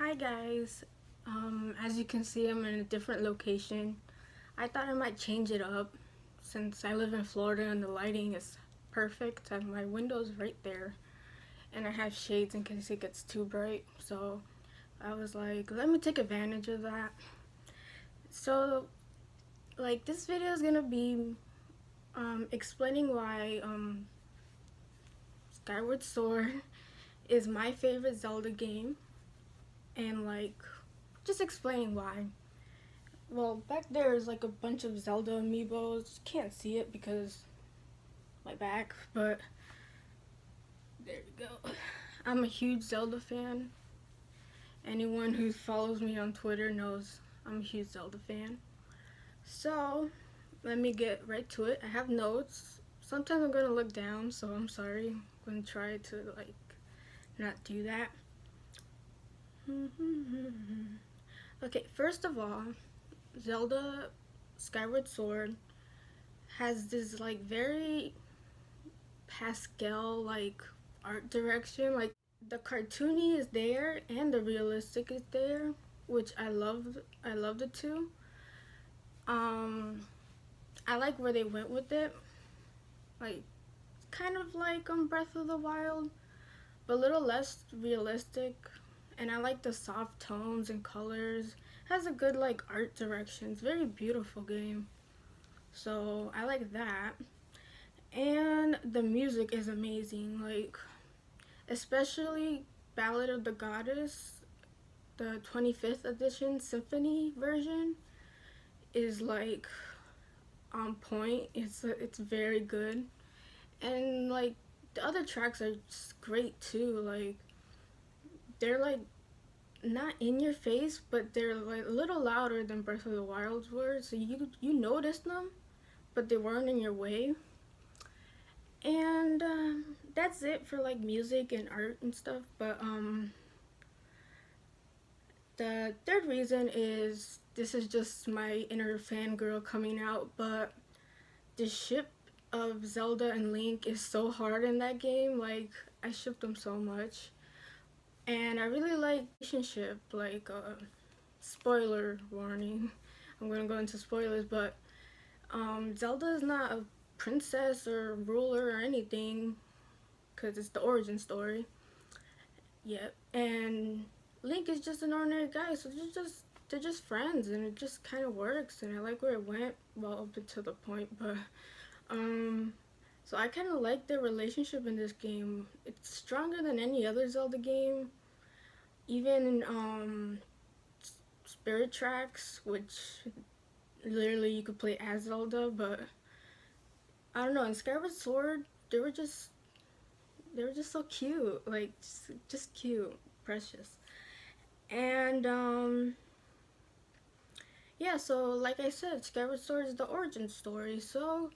Hi guys, as you can see I'm in a different location. I thought I might change it up since I live in Florida and the lighting is perfect and my window's right there and I have shades in case it gets too bright, so I was like, let me take advantage of that. So like this video is gonna be explaining why Skyward Sword is my favorite Zelda game and like just explaining why. Well, back there is like a bunch of Zelda amiibos. Can't see it because my back, but there we go. I'm a huge Zelda fan. Anyone who follows me on Twitter knows I'm a huge Zelda fan. So, let me get right to it. I have notes. Sometimes I'm gonna look down, so I'm sorry. I'm gonna try to like not do that. Okay, first of all, Zelda Skyward Sword has this like very pastel like art direction. Like the cartoony is there and the realistic is there, which I love. I love the two. I like where they went with it. Like kind of like Breath of the Wild, but a little less realistic. And I like the soft tones and colors. It has a good like art direction. It's a very beautiful game. So I like that. And the music is amazing. Like especially Ballad of the Goddess, the 25th edition symphony version is like on point. It's very good. And like the other tracks are just great too. Like they're like not in your face, but they're like a little louder than Breath of the Wild's were, so you noticed them, but they weren't in your way. And that's it for like music and art and stuff. But the third reason is this is just my inner fangirl coming out, but the ship of Zelda and Link is so hard in that game. Like I ship them so much, and I really like relationship. Like spoiler warning, I'm gonna go into spoilers, but Zelda is not a princess or ruler or anything because it's the origin story. Yep, and Link is just an ordinary guy, so they're just friends, and it just kind of works. And I like where it went, well up to the point, but so I kind of like their relationship in this game. It's stronger than any other Zelda game, even Spirit Tracks, which literally you could play as Zelda, but I don't know. In Skyward Sword, they were just so cute, like just cute, precious. And yeah, so like I said, Skyward Sword is the origin story, so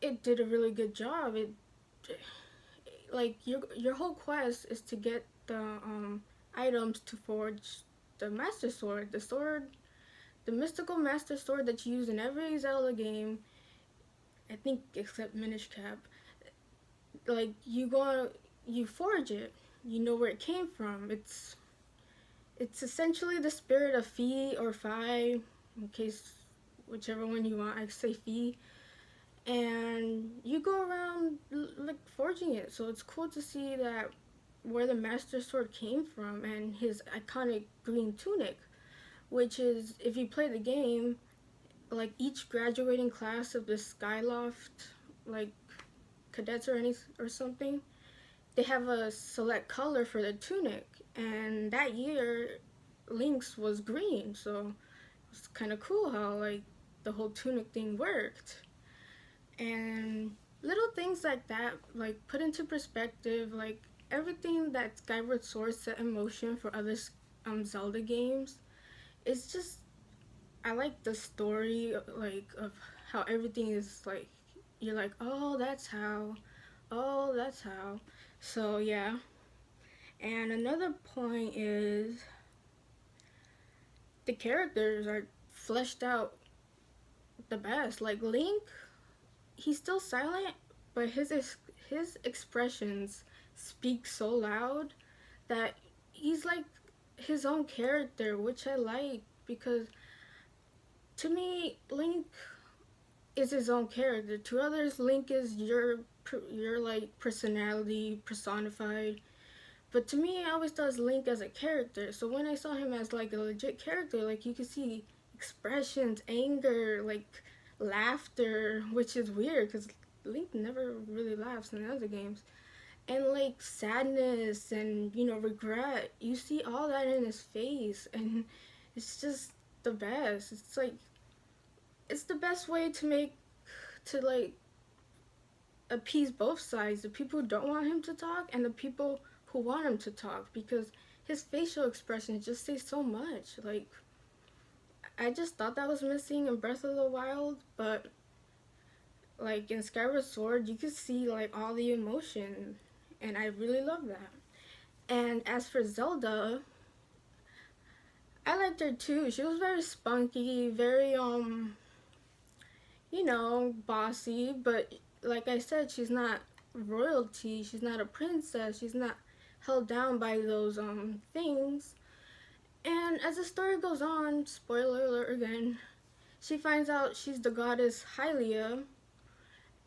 it did a really good job. It like your whole quest is to get the items to forge the Master Sword, the mystical Master Sword that you use in every Zelda game, I think except Minish Cap. Like you forge it, you know where it came from. It's essentially the spirit of Fi or Phi, in case whichever one you want. I say Fi, and you go around like forging it. So it's cool to see that where the Master Sword came from and his iconic green tunic, which is if you play the game, like each graduating class of the Skyloft, like cadets or something, they have a select color for the tunic, and that year Link's was green, so it's kind of cool how like the whole tunic thing worked. And little things like that, like put into perspective, like everything that Skyward Sword set in motion for other Zelda games. It's just I like the story, like of how everything is like you're like, oh that's how, oh that's how. So yeah. And another point is the characters are fleshed out the best. Like Link, he's still silent, but his expressions speak so loud that he's like his own character, which I like because to me, Link is his own character. To others, Link is your like personality personified. But to me, I always thought Link as a character. So when I saw him as like a legit character, like you could see expressions, anger, like laughter, which is weird because Link never really laughs in the other games. And like sadness and regret, you see all that in his face, and it's just the best. It's like it's the best way to make to like appease both sides, the people who don't want him to talk and the people who want him to talk, because his facial expressions just say so much. Like I just thought that was missing in Breath of the Wild, but like in Skyward Sword you could see like all the emotion, and I really love that. And as for Zelda, I liked her too. She was very spunky, very bossy, but like I said, she's not royalty, she's not a princess, she's not held down by those things. And as the story goes on, spoiler alert again, she finds out she's the goddess Hylia,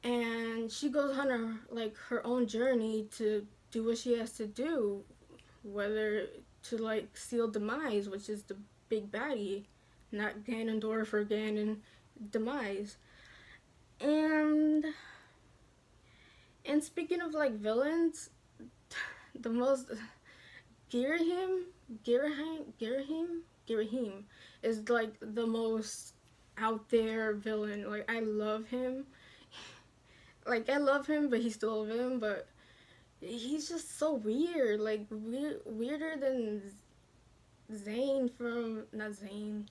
and she goes on her own journey to do what she has to do, whether to like seal Demise, which is the big baddie, not Ganondorf or Ganon, Demise. And speaking of like villains, the most Girahim, Girahim is like the most out there villain. Like I love him. Like I love him, but he's still a villain. But he's just so weird. Like weirder than Zane from not Zane.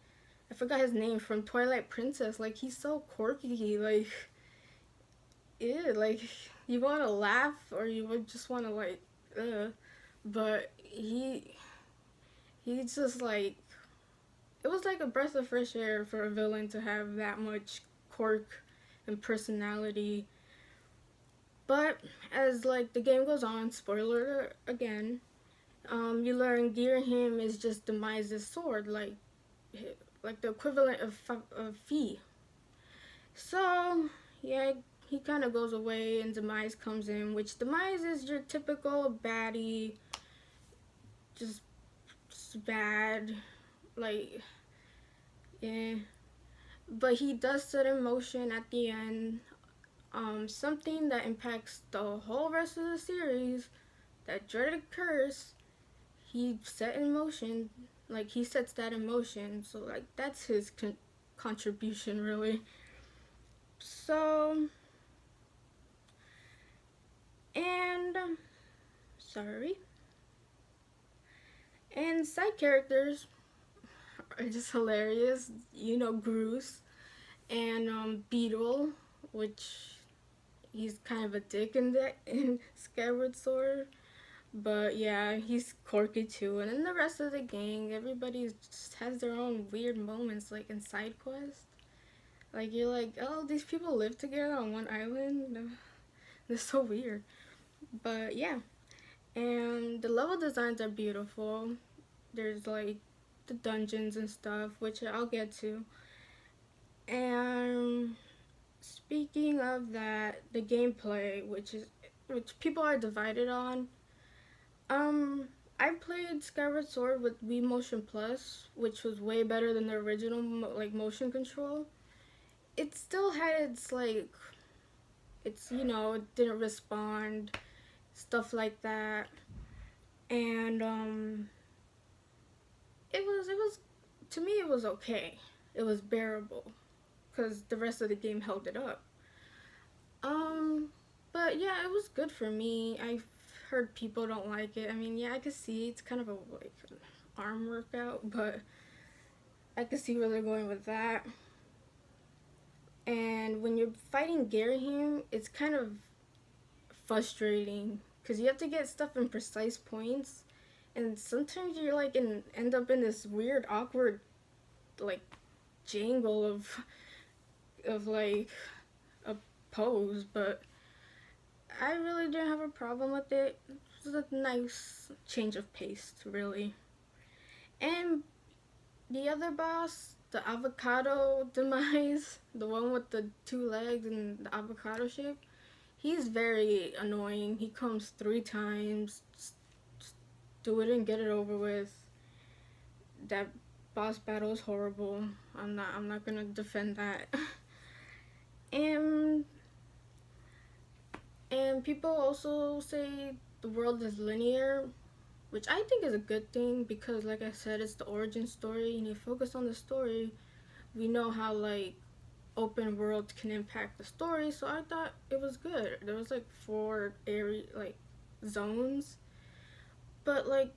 I forgot his name from Twilight Princess. Like he's so quirky. Like ew. Like you want to laugh or you would just want to like, but he's just like, it was like a breath of fresh air for a villain to have that much quirk and personality. But as like the game goes on, spoiler again, you learn Girahim is just Demise's sword, like the equivalent of Fi. So yeah, he kind of goes away and Demise comes in, which Demise is your typical baddie, just bad, like, yeah. But he does set in motion at the end something that impacts the whole rest of the series, that dreaded curse. He set in motion, like he sets that in motion, so like that's his contribution really. So and sorry, and side characters are just hilarious. Groose and Beetle, which he's kind of a dick in Skyward Sword, but yeah, he's quirky too. And then the rest of the gang, everybody just has their own weird moments, like in side quests. Like you're like, oh, these people live together on one island. They're so weird. But yeah, and the level designs are beautiful. There's like the dungeons and stuff, which I'll get to. And speaking of that, the gameplay, which people are divided on. I played Skyward Sword with Wii Motion Plus, which was way better than the original like motion control. It still had its like, it didn't respond, stuff like that, and it was to me it was okay. It was bearable because the rest of the game held it up. But yeah, it was good for me. I've heard people don't like it. I mean, yeah, I could see it's kind of a like an arm workout, but I could see where they're going with that. And when you're fighting Girahim, it's kind of frustrating because you have to get stuff in precise points, and sometimes you're like end up in this weird, awkward, like jangle of like a pose. But I really didn't have a problem with it. It was a nice change of pace, really. And the other boss, the avocado demise, the one with the two legs and the avocado shape, he's very annoying. He comes 3 times. Just do it and get it over with. That boss battle is horrible. I'm not gonna defend that. and and people also say the world is linear, which I think is a good thing because, like I said, it's the origin story, and you focus on the story. We know how like open world can impact the story, so I thought it was good. There was like 4 area like zones, but like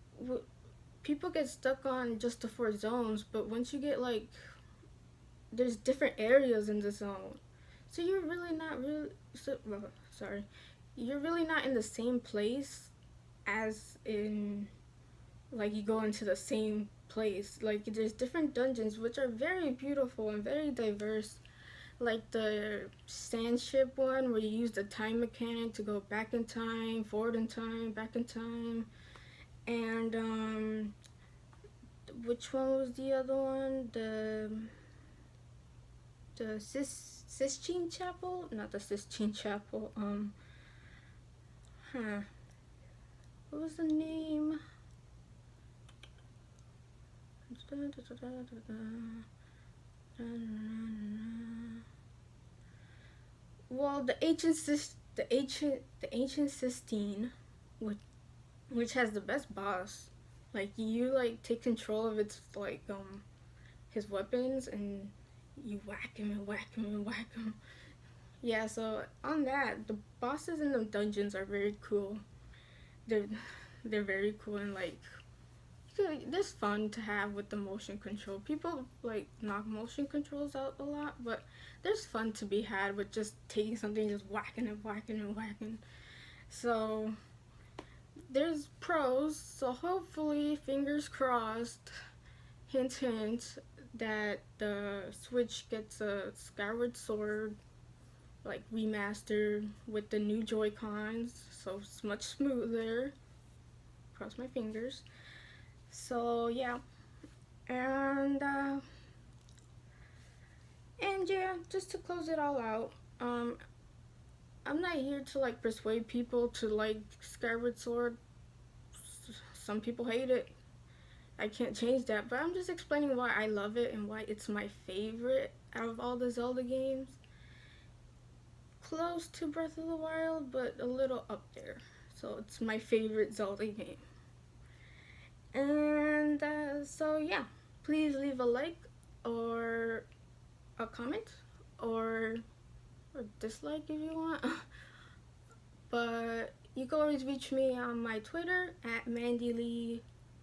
people get stuck on just the 4 zones. But once you get like there's different areas in the zone, so you're really not really sorry, you're really not in the same place as in like you go into the same place. Like there's different dungeons which are very beautiful and very diverse, like the sand ship one where you use the time mechanic to go back in time, forward in time, back in time. And which one was the other one? The Sistine Chapel? Not the Sistine Chapel. What was the name? Well, the ancient Sistine, which has the best boss. Like you like take control of its like his weapons, and you whack him and whack him and whack him. Yeah, so on that, the bosses in the dungeons are very cool. They're they're very cool, and like there's fun to have with the motion control. People like knock motion controls out a lot, but there's fun to be had with just taking something, just whacking and whacking and whacking. So there's pros. So hopefully, fingers crossed, hint hint, that the Switch gets a Skyward Sword like remastered with the new Joy Cons, so it's much smoother. Cross my fingers. So yeah, and yeah, just to close it all out, I'm not here to like persuade people to like Skyward Sword. Some people hate it. I can't change that, but I'm just explaining why I love it and why it's my favorite out of all the Zelda games. Close to Breath of the Wild, but a little up there. So it's my favorite Zelda game. And so yeah, please leave a like or a comment or dislike if you want. But you can always reach me on my Twitter at Mandy Lee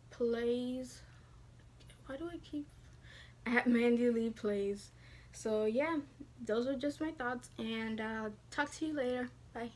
Plays. Why do I keep at Mandy Lee Plays? So yeah, those are just my thoughts, and I'll talk to you later. Bye.